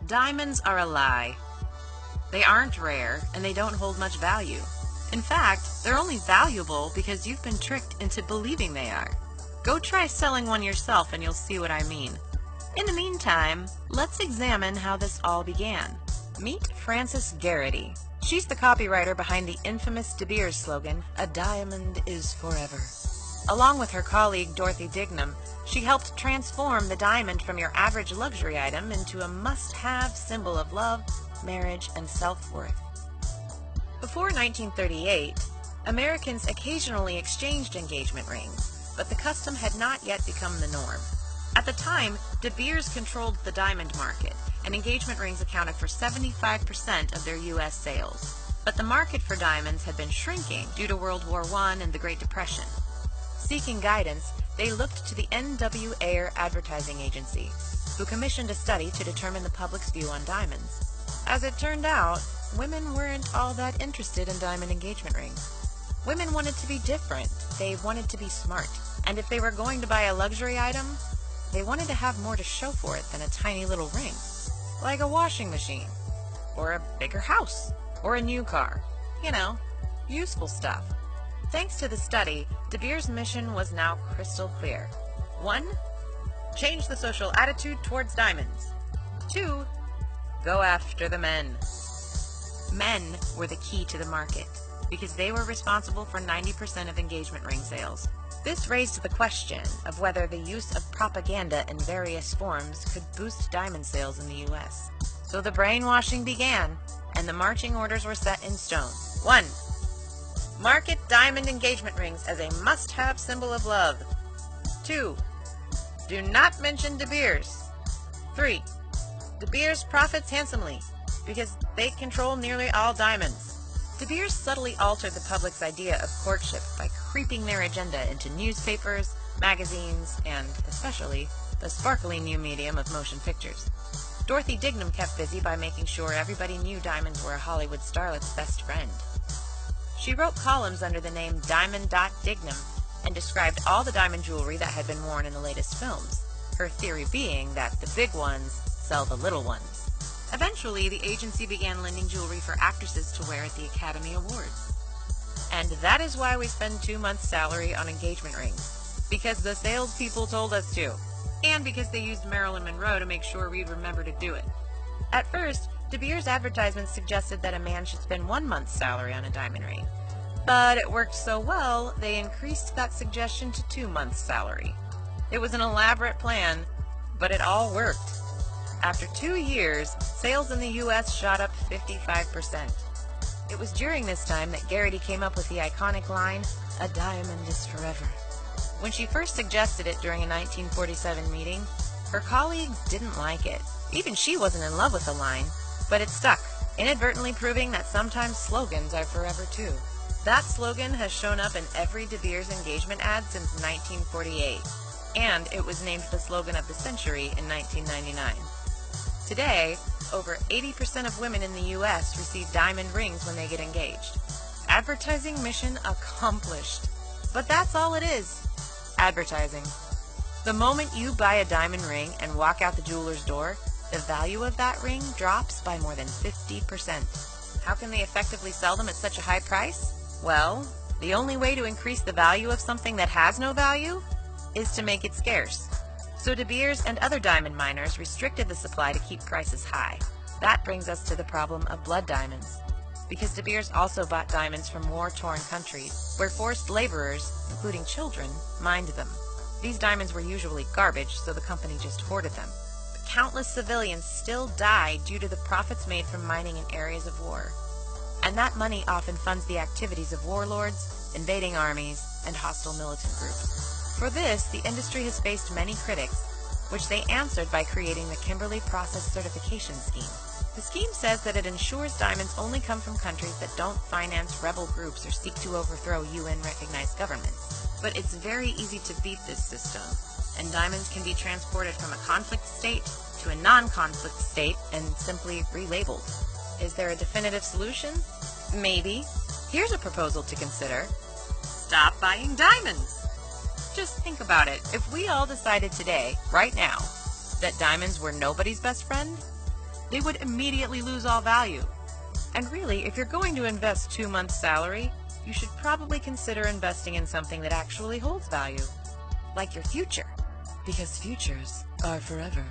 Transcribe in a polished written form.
Diamonds are a lie. They aren't rare, and they don't hold much value. In fact, they're only valuable because you've been tricked into believing they are. Go try selling one yourself and you'll see what I mean. In the meantime, let's examine how this all began. Meet Frances Gerety. She's the copywriter behind the infamous De Beers slogan, "A diamond is forever." Along with her colleague Dorothy Dignam, she helped transform the diamond from your average luxury item into a must-have symbol of love, marriage, and self-worth. Before 1938, Americans occasionally exchanged engagement rings, but the custom had not yet become the norm. At the time, De Beers controlled the diamond market, and engagement rings accounted for 75% of their U.S. sales. But the market for diamonds had been shrinking due to World War I and the Great Depression. Seeking guidance, they looked to the N.W. Ayer Advertising Agency, who commissioned a study to determine the public's view on diamonds. As it turned out, women weren't all that interested in diamond engagement rings. Women wanted to be different, they wanted to be smart, and if they were going to buy a luxury item, they wanted to have more to show for it than a tiny little ring, like a washing machine, or a bigger house, or a new car. You know, useful stuff. Thanks to the study, De Beers' mission was now crystal clear. 1. Change the social attitude towards diamonds. 2. Go after the men. Men were the key to the market, because they were responsible for 90% of engagement ring sales. This raised the question of whether the use of propaganda in various forms could boost diamond sales in the U.S. So the brainwashing began, and the marching orders were set in stone. 1. Market diamond engagement rings as a must-have symbol of love. 2. Do not mention De Beers. 3. De Beers profits handsomely, because they control nearly all diamonds. De Beers subtly altered the public's idea of courtship by creeping their agenda into newspapers, magazines, and, especially, the sparkly new medium of motion pictures. Dorothy Dignam kept busy by making sure everybody knew diamonds were a Hollywood starlet's best friend. She wrote columns under the name Diamond.Dignam and described all the diamond jewelry that had been worn in the latest films, her theory being that the big ones sell the little ones. Eventually, the agency began lending jewelry for actresses to wear at the Academy Awards. And that is why we spend 2 months' salary on engagement rings, because the salespeople told us to, and because they used Marilyn Monroe to make sure we'd remember to do it. At first, De Beers' advertisements suggested that a man should spend 1 month's salary on a diamond ring. But it worked so well, they increased that suggestion to 2 months' salary. It was an elaborate plan, but it all worked. After 2 years, sales in the U.S. shot up 55%. It was during this time that Gerety came up with the iconic line, "A diamond is forever." When she first suggested it during a 1947 meeting, her colleagues didn't like it. Even she wasn't in love with the line, but it stuck, inadvertently proving that sometimes slogans are forever too. That slogan has shown up in every De Beers engagement ad since 1948, and it was named the slogan of the century in 1999. Today, over 80% of women in the U.S. receive diamond rings when they get engaged. Advertising mission accomplished. But that's all it is. Advertising. The moment you buy a diamond ring and walk out the jeweler's door, the value of that ring drops by more than 50%. How can they effectively sell them at such a high price? Well, the only way to increase the value of something that has no value is to make it scarce. So De Beers and other diamond miners restricted the supply to keep prices high. That brings us to the problem of blood diamonds, because De Beers also bought diamonds from war-torn countries, where forced laborers, including children, mined them. These diamonds were usually garbage, so the company just hoarded them. But countless civilians still died due to the profits made from mining in areas of war. And that money often funds the activities of warlords, invading armies, and hostile militant groups. For this, the industry has faced many critics, which they answered by creating the Kimberley Process Certification Scheme. The scheme says that it ensures diamonds only come from countries that don't finance rebel groups or seek to overthrow UN-recognized governments. But it's very easy to beat this system, and diamonds can be transported from a conflict state to a non-conflict state and simply relabeled. Is there a definitive solution? Maybe. Here's a proposal to consider. Stop buying diamonds! Just think about it. If we all decided today, right now, that diamonds were nobody's best friend, they would immediately lose all value. And really, if you're going to invest 2 months' salary, you should probably consider investing in something that actually holds value, like your future, because futures are forever.